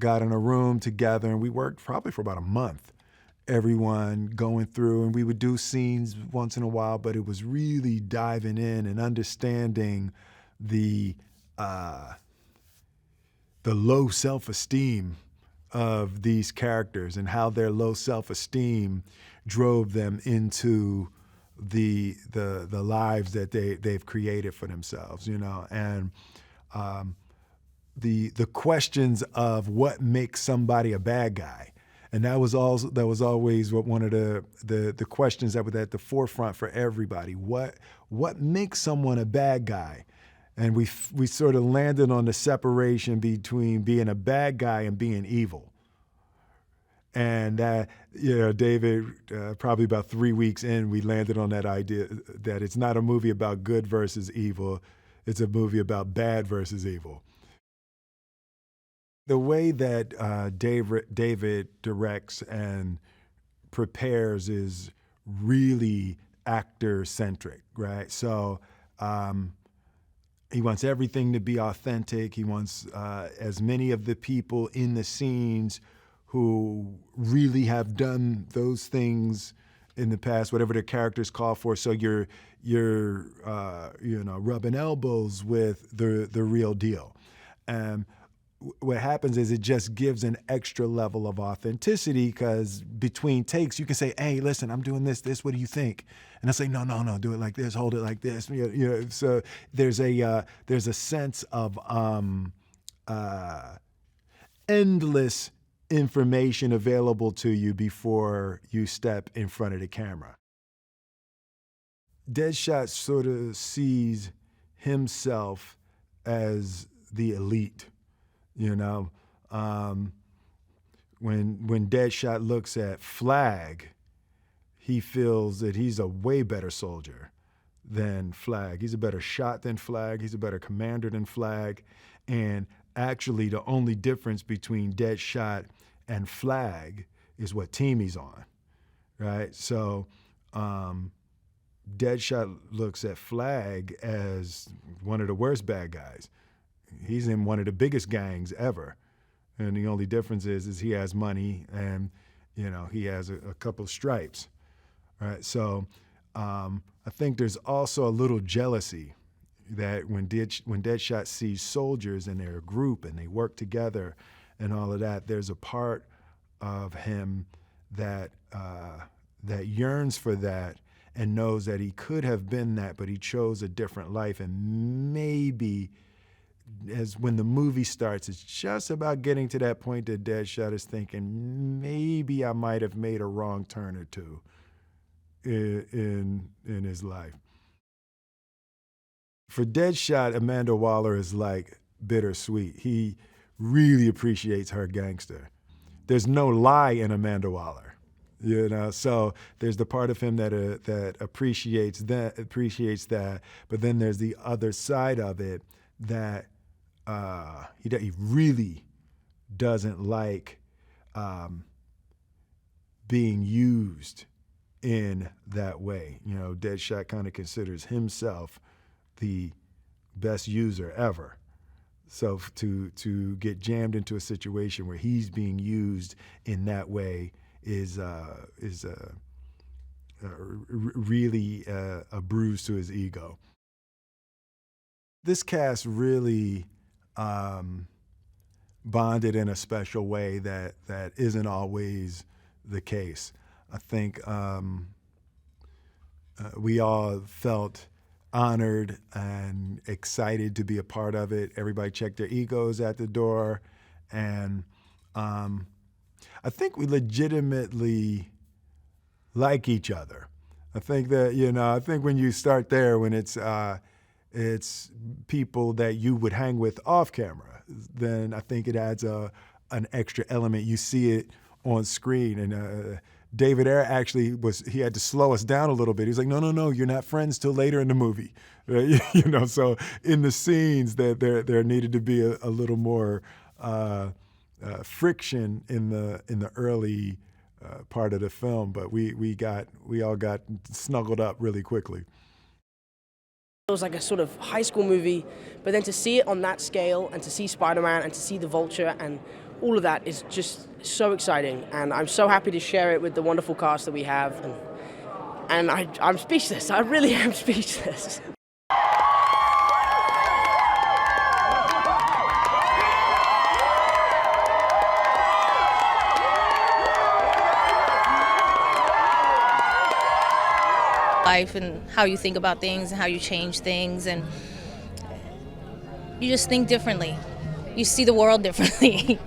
got in a room together, and we worked probably for about a month. Everyone going through, and we would do scenes once in a while, but it was really diving in and understanding the low self-esteem of these characters and how their low self-esteem drove them into the lives that they've created for themselves, you know, and the questions of what makes somebody a bad guy. And that was always one of the questions that was at the forefront for everybody. What makes someone a bad guy? And we sort of landed on the separation between being a bad guy and being evil. And that, you know, David, probably about 3 weeks in, we landed on that idea that it's not a movie about good versus evil. It's a movie about bad versus evil. The way that David directs and prepares is really actor-centric, right? So he wants everything to be authentic. He wants as many of the people in the scenes who really have done those things in the past, whatever their characters call for. So you're rubbing elbows with the real deal. What happens is it just gives an extra level of authenticity, because between takes you can say, "Hey, listen, I'm doing this. What do you think?" And I say, "No, do it like this. Hold it like this." You know, so there's a sense of endless information available to you before you step in front of the camera. Deadshot sort of sees himself as the elite. You know, when Deadshot looks at Flag, he feels that he's a way better soldier than Flag. He's a better shot than Flag. He's a better commander than Flag. And actually, the only difference between Deadshot and Flag is what team he's on, right? So Deadshot looks at Flag as one of the worst bad guys. He's in one of the biggest gangs ever. And the only difference is he has money and, you know, he has a couple of stripes, right? So I think there's also a little jealousy that when Deadshot sees soldiers and they're a group and they work together and all of that, there's a part of him that yearns for that and knows that he could have been that, but he chose a different life. And maybe as when the movie starts, it's just about getting to that point that Deadshot is thinking, maybe I might have made a wrong turn or two in his life. For Deadshot, Amanda Waller is like bittersweet. He really appreciates her gangster. There's no lie in Amanda Waller, you know. So there's the part of him that appreciates that, but then there's the other side of it that he really doesn't like being used in that way. You know, Deadshot kind of considers himself the best user ever. So to get jammed into a situation where he's being used in that way is really a bruise to his ego. This cast really bonded in a special way that isn't always the case. I think we all felt honored and excited to be a part of it. Everybody checked their egos at the door. And I think we legitimately like each other. I think that, you know, I think when you start there, when it's people that you would hang with off camera, then I think it adds an extra element. You see it on screen. And David Ayer actually he had to slow us down a little bit. He was like, no, you're not friends till later in the movie. Right? You know, so in the scenes that there needed to be a little more friction in the early part of the film, but we all got snuggled up really quickly. It was like a sort of high school movie, but then to see it on that scale and to see Spider-Man and to see the Vulture and all of that is just so exciting, and I'm so happy to share it with the wonderful cast that we have, and I'm speechless. I really am speechless. Life and how you think about things and how you change things, and you just think differently. You see the world differently.